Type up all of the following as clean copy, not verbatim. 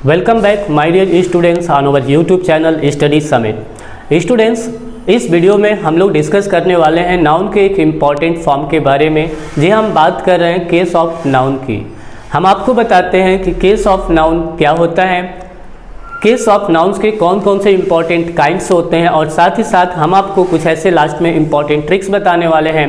Welcome back my dear students on our YouTube channel Study Summit. Students, इस video में हम लोग discuss करने वाले हैं नाउन के एक इम्पॉर्टेंट फॉर्म के बारे में। जी हम बात कर रहे हैं केस ऑफ नाउन की। हम आपको बताते हैं कि केस ऑफ नाउन क्या होता है, केस ऑफ नाउन्स के कौन कौन से इम्पॉर्टेंट काइंड्स होते हैं, और साथ ही साथ हम आपको कुछ ऐसे लास्ट में इम्पॉर्टेंट ट्रिक्स बताने वाले हैं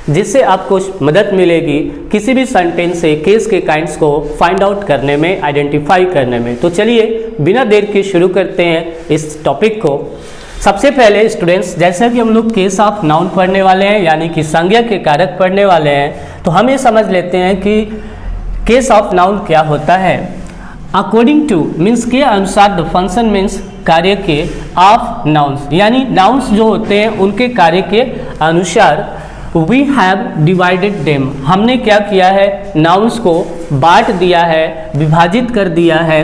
जिससे आपको मदद मिलेगी किसी भी सेंटेंस से केस के काइंड्स को फाइंड आउट करने में, आइडेंटिफाई करने में। तो चलिए बिना देर के शुरू करते हैं इस टॉपिक को। सबसे पहले स्टूडेंट्स, जैसा कि हम लोग केस ऑफ नाउन पढ़ने वाले हैं यानी कि संज्ञा के कारक पढ़ने वाले हैं, तो हम ये समझ लेते हैं कि केस ऑफ नाउन क्या होता है। अकॉर्डिंग टू मीन्स के अनुसार द फंक्शन मीन्स कार्य के ऑफ नाउन्स, यानी नाउन्स जो होते हैं उनके कार्य के अनुसार वी हैव डिवाइडेड देम, हमने क्या किया है, नाउन्स को बांट दिया है, विभाजित कर दिया है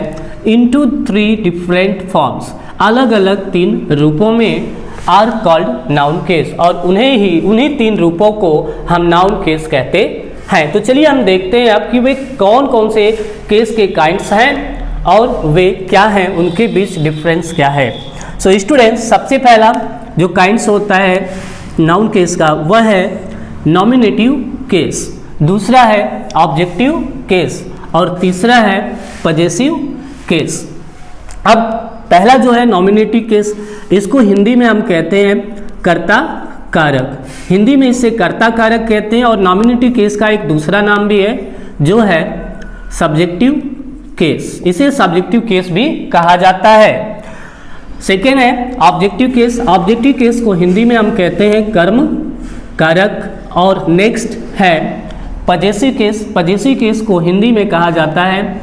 इनटू 3 डिफरेंट फॉर्म्स, अलग अलग 3 रूपों में, आर कॉल्ड नाउन केस, और उन्हीं 3 रूपों को हम नाउन केस कहते हैं। तो चलिए हम देखते हैं अब कि वे कौन कौन से केस के काइंड्स हैं और वे क्या हैं, उनके बीच डिफरेंस क्या है। सो स्टूडेंट्स, सबसे पहला जो काइंड्स होता है नाउन केस का वह है नॉमिनेटिव केस, दूसरा है ऑब्जेक्टिव केस, और तीसरा है पजेसिव केस। अब पहला जो है नॉमिनेटिव केस, इसको हिंदी में हम कहते हैं कर्ता कारक, हिंदी में इसे कर्ता कारक कहते हैं। और नॉमिनेटिव केस का एक दूसरा नाम भी है जो है सब्जेक्टिव केस, इसे सब्जेक्टिव केस भी कहा जाता है। सेकेंड है ऑब्जेक्टिव केस, ऑब्जेक्टिव केस को हिंदी में हम कहते हैं कर्म कारक। और नेक्स्ट है पजेसिव केस, पजेसिव केस को हिंदी में कहा जाता है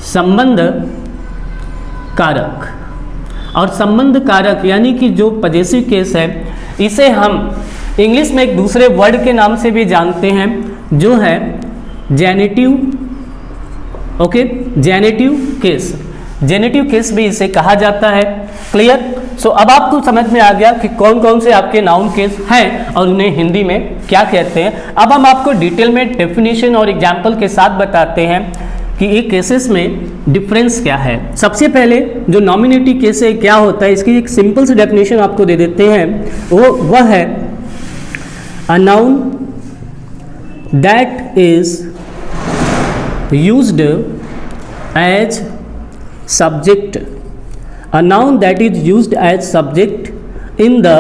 संबंध कारक। और संबंध कारक यानी कि जो पजेसिव केस है इसे हम इंग्लिश में एक दूसरे वर्ड के नाम से भी जानते हैं जो है generative, okay, generative case, generative case भी इसे कहा जाता है। क्लियर? सो अब आपको समझ में आ गया कि कौन कौन से आपके नाउन केस हैं और उन्हें हिंदी में क्या कहते हैं। अब हम आपको डिटेल में डेफिनेशन और एग्जाम्पल के साथ बताते हैं कि ये केसेस में डिफरेंस क्या है। सबसे पहले जो नॉमिनेटिव केस है क्या होता है, इसकी एक सिंपल सी डेफिनेशन आपको दे देते हैं। वह है a noun that is used as subject, a noun that is used as subject in the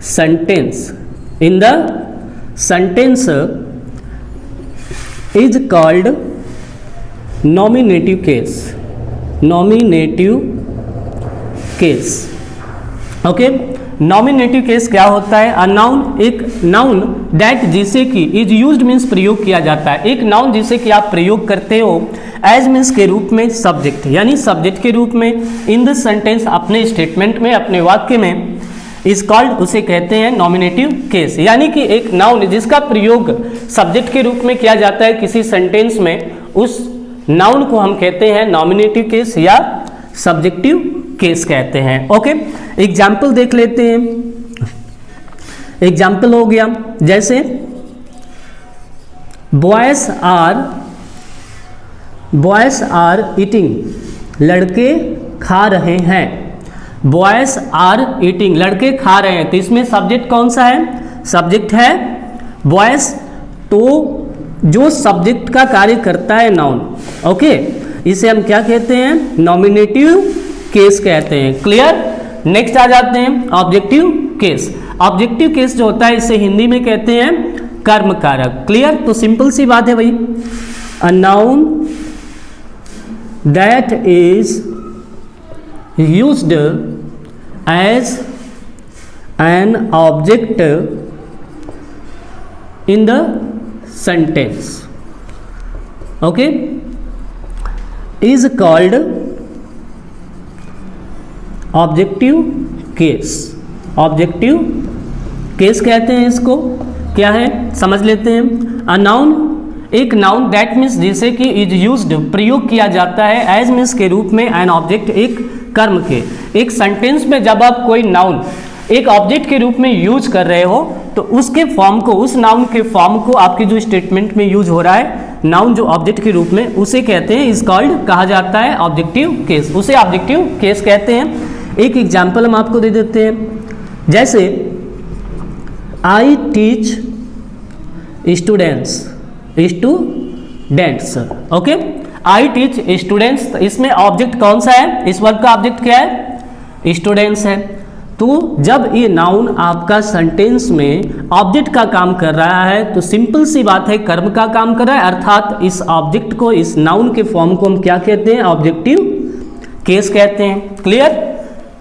sentence is called nominative case, nominative case, okay। Nominative case क्या होता है, अ नाउन, एक नाउन दैट जिसे कि इज यूज्ड मीन्स प्रयोग किया जाता है, एक नाउन जिसे कि आप प्रयोग करते हो एज मीन्स के रूप में, सब्जेक्ट यानी सब्जेक्ट के रूप में, इन द सेंटेंस अपने स्टेटमेंट में, अपने वाक्य में, इज कॉल्ड, उसे कहते हैं नॉमिनेटिव केस। यानी कि एक नाउन जिसका प्रयोग सब्जेक्ट के रूप में किया जाता है किसी सेंटेंस में, उस नाउन को हम कहते हैं नॉमिनेटिव केस या सब्जेक्टिव केस कहते हैं। ओके, एग्जाम्पल देख लेते हैं। एग्जाम्पल हो गया जैसे बॉयज आर ईटिंग, लड़के खा रहे हैं। बॉयज आर ईटिंग, लड़के खा रहे हैं, तो इसमें सब्जेक्ट कौन सा है, सब्जेक्ट है बॉयज, तो जो सब्जेक्ट का कार्य करता है नाउन, ओके, इसे हम क्या कहते हैं, नॉमिनेटिव केस कहते हैं। क्लियर? नेक्स्ट आ जाते हैं ऑब्जेक्टिव केस। ऑब्जेक्टिव केस जो होता है इसे हिंदी में कहते हैं कर्म कारक। क्लियर? तो सिंपल सी बात है भाई, a noun that is used as an object in the sentence, okay, is called objective case. Objective case कहते हैं इसको। क्या है समझ लेते हैं। अ नाउन, एक नाउन दैट मीन्स जिसे कि इज यूज्ड, प्रयोग किया जाता है एज मीन्स के रूप में, एन ऑब्जेक्ट, एक कर्म के। एक सेंटेंस में जब आप कोई नाउन एक ऑब्जेक्ट के रूप में यूज कर रहे हो तो उसके फॉर्म को, उस नाउन के फॉर्म को आपके जो स्टेटमेंट में यूज हो रहा है नाउन जो ऑब्जेक्ट के रूप में, उसे कहते हैं, इज कॉल्ड, कहा जाता है ऑब्जेक्टिव केस, उसे ऑब्जेक्टिव केस कहते हैं। एक एग्जाम्पल हम आपको दे देते हैं, जैसे I teach students, okay, I teach students, इसमें ऑब्जेक्ट कौन सा है, इस वर्ब का ऑब्जेक्ट क्या है, स्टूडेंट्स है। तो जब ये नाउन आपका सेंटेंस में ऑब्जेक्ट का काम कर रहा है तो सिंपल सी बात है, कर्म का काम कर रहा है, अर्थात इस ऑब्जेक्ट को, इस नाउन के फॉर्म को हम क्या कहते हैं, ऑब्जेक्टिव केस कहते हैं। क्लियर।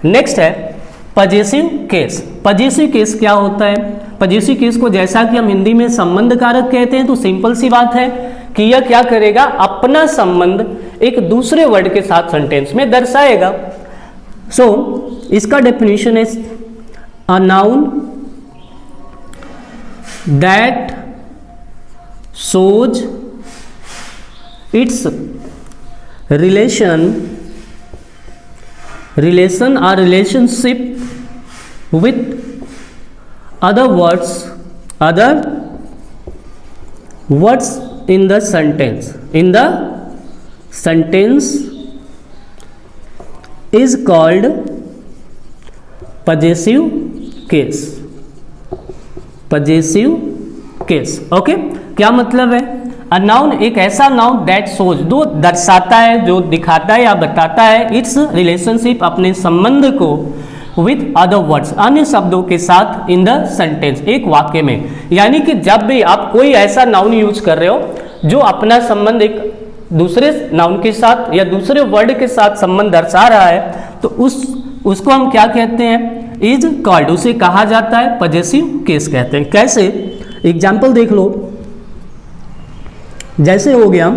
नेक्स्ट है पजेसिव केस। पजेसिव केस क्या होता है? पजेसिव केस को जैसा कि हम हिंदी में संबंध कारक कहते हैं, तो सिंपल सी बात है कि यह क्या करेगा, अपना संबंध एक दूसरे वर्ड के साथ सेंटेंस में दर्शाएगा। सो इसका डेफिनेशन है a noun that shows it's relation or relationship with other words in the sentence is called possessive case। possessive case, okay. क्या मतलब है? अ नाउन एक ऐसा नाउन दैट शोज, जो दर्शाता है, जो दिखाता है या बताता है, इट्स रिलेशनशिप, अपने संबंध को, विथ अदर वर्ड्स, अन्य शब्दों के साथ, इन द सेंटेंस, एक वाक्य में। यानी कि जब भी आप कोई ऐसा नाउन यूज कर रहे हो जो अपना संबंध एक दूसरे नाउन के साथ या दूसरे वर्ड के साथ संबंध दर्शा रहा है, तो उसको हम क्या कहते हैं, इज कॉल्ड, उसे कहा जाता है पजेसिव केस कहते हैं। कैसे? एग्जाम्पल देख लो, जैसे हो गया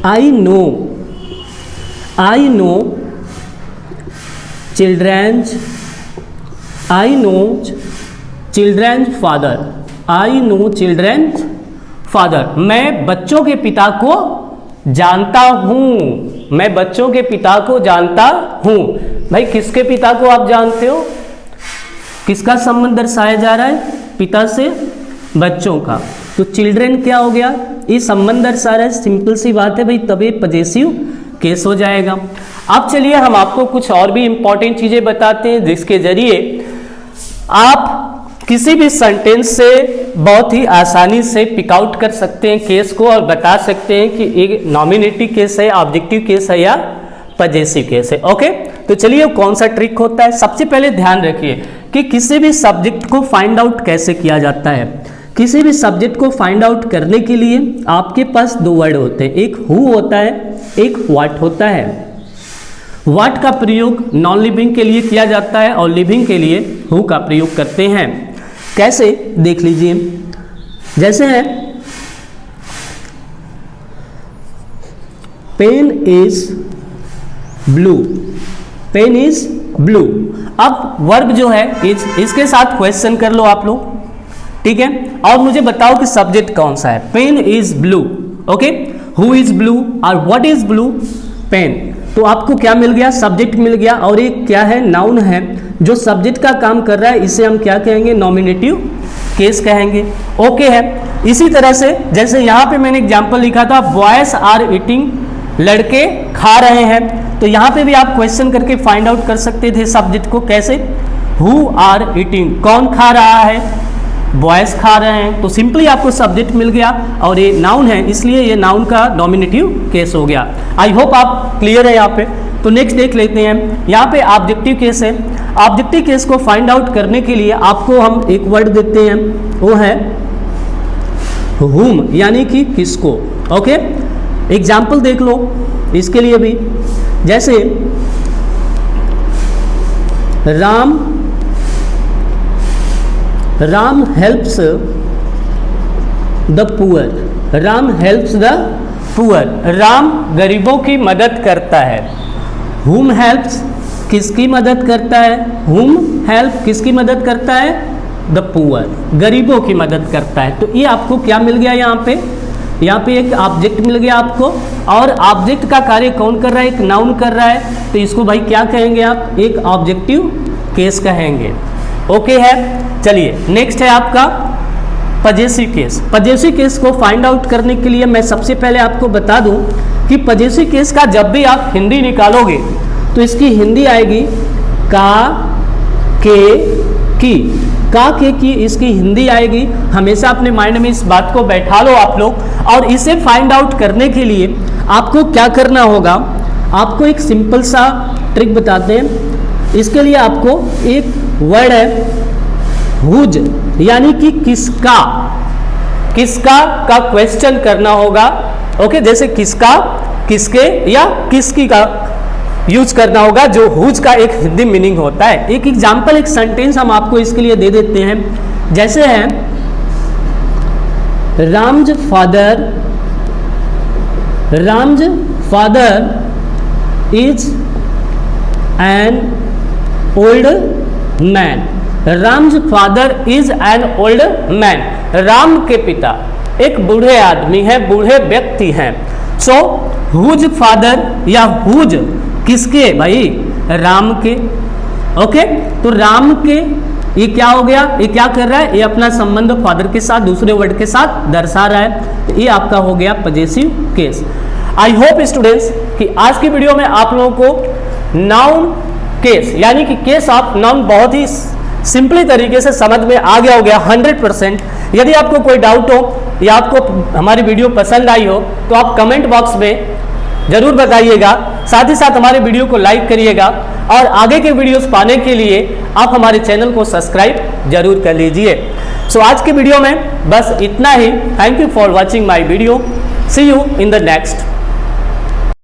I know children's father, I know children's father, मैं बच्चों के पिता को जानता हूं, मैं बच्चों के पिता को जानता हूं। भाई किसके पिता को आप जानते हो? किसका संबंध दर्शाया जा रहा है? पिता से बच्चों का। तो चिल्ड्रन क्या हो गया? ये संबंध दर्शा रहा है, सिंपल सी बात है भाई, तभी पजेसिव केस हो जाएगा। अब चलिए हम आपको कुछ और भी इंपॉर्टेंट चीजें बताते हैं, जिसके जरिए आप किसी भी सेंटेंस से बहुत ही आसानी से पिक आउट कर सकते हैं केस को, और बता सकते हैं कि एक नॉमिनेटिव केस है, ऑब्जेक्टिव केस है या पजेसिव केस है। ओके, तो चलिए कौन सा ट्रिक होता है। सबसे पहले ध्यान रखिए कि किसी भी सब्जेक्ट को फाइंड आउट कैसे किया जाता है। किसी भी सब्जेक्ट को फाइंड आउट करने के लिए आपके पास दो वर्ड होते हैं, एक हु होता है, एक व्हाट होता है। व्हाट का प्रयोग नॉन लिविंग के लिए किया जाता है और लिविंग के लिए हु का प्रयोग करते हैं। कैसे? देख लीजिए, जैसे है pen is blue, pen is blue. अब वर्ब जो है इज, इसके साथ क्वेश्चन कर लो आप लोग, ठीक है, और मुझे बताओ कि सब्जेक्ट कौन सा है। Pen is blue, okay, who is blue और व्हाट इज ब्लू, पेन। तो आपको क्या मिल गया? सब्जेक्ट मिल गया, और एक क्या है? नाउन है जो सब्जेक्ट का काम कर रहा है, इसे हम क्या कहेंगे? नॉमिनेटिव केस कहेंगे। ओके है। इसी तरह से जैसे यहाँ पे मैंने एग्जाम्पल लिखा था बॉयज आर ईटिंग, लड़के खा रहे हैं, तो यहाँ पे भी आप क्वेश्चन करके फाइंड आउट कर सकते थे सब्जेक्ट को। कैसे? हु आर ईटिंग, कौन खा रहा है? बॉयज खा रहे हैं। तो सिंपली आपको सब्जेक्ट मिल गया, और ये नाउन है, इसलिए ये नाउन का नॉमिनेटिव केस हो गया। आई होप आप क्लियर है यहाँ पे। तो नेक्स्ट देख लेते हैं, यहाँ पे ऑब्जेक्टिव केस है। ऑब्जेक्टिव केस को फाइंड आउट करने के लिए आपको हम एक वर्ड देते हैं, वो है हुम, यानी कि किसको। ओके, एग्जाम्पल देख लो इसके लिए भी, जैसे Ram helps the poor, Ram helps the poor, Ram गरीबों की मदद करता है। हुम हेल्प्स, किसकी मदद करता है? हुम हेल्प, किसकी मदद करता है? द पुअर, गरीबों की मदद करता है। तो ये आपको क्या मिल गया यहाँ पे? यहाँ पे एक ऑब्जेक्ट मिल गया आपको, और ऑब्जेक्ट का कार्य कौन कर रहा है? एक नाउन कर रहा है, तो इसको भाई क्या कहेंगे आप? एक ऑब्जेक्टिव केस कहेंगे। ओके है। चलिए नेक्स्ट है आपका पजेसिव केस। पजेसिव केस को फाइंड आउट करने के लिए मैं सबसे पहले आपको बता दूं कि पजेसिव केस का जब भी आप हिंदी निकालोगे तो इसकी हिंदी आएगी का के की। का के की इसकी हिंदी आएगी। हमेशा अपने माइंड में इस बात को बैठा लो आप लोग। और इसे फाइंड आउट करने के लिए आपको क्या करना होगा, आपको एक सिंपल सा ट्रिक बताते हैं। इसके लिए आपको एक वर्ड है हुज, यानी कि किसका, किसका का क्वेश्चन करना होगा। ओके, जैसे किसका, किसके या किसकी का यूज करना होगा, जो हुज का एक हिंदी मीनिंग होता है। एक एग्जांपल, एक सेंटेंस हम आपको इसके लिए दे देते हैं। जैसे है Ram's father is an old man. Ram's father is an old man. Ram के पिता एक बूढ़े आदमी है, बूढ़े व्यक्ति हैं। सो हुज फादर या हुज किसके भाई, राम के। ओके, तो राम के ये क्या हो गया, ये क्या कर रहा है, ये अपना संबंध फादर के साथ दूसरे वर्ड के साथ दर्शा रहा है। तो ये आपका हो गया possessive case. I hope students कि आज की वीडियो में आप लोगों को नाउन केस यानी कि केस ऑफ नाउन बहुत ही सिंपली तरीके से समझ में आ गया हो गया 100%। यदि आपको कोई डाउट हो या आपको हमारी वीडियो पसंद आई हो तो आप कमेंट बॉक्स में जरूर बताइएगा। साथ ही साथ हमारे वीडियो को लाइक करिएगा और आगे के वीडियोस पाने के लिए आप हमारे चैनल को सब्सक्राइब जरूर कर लीजिए। सो आज की वीडियो में बस इतना ही। Thank you for watching my video. See you in the next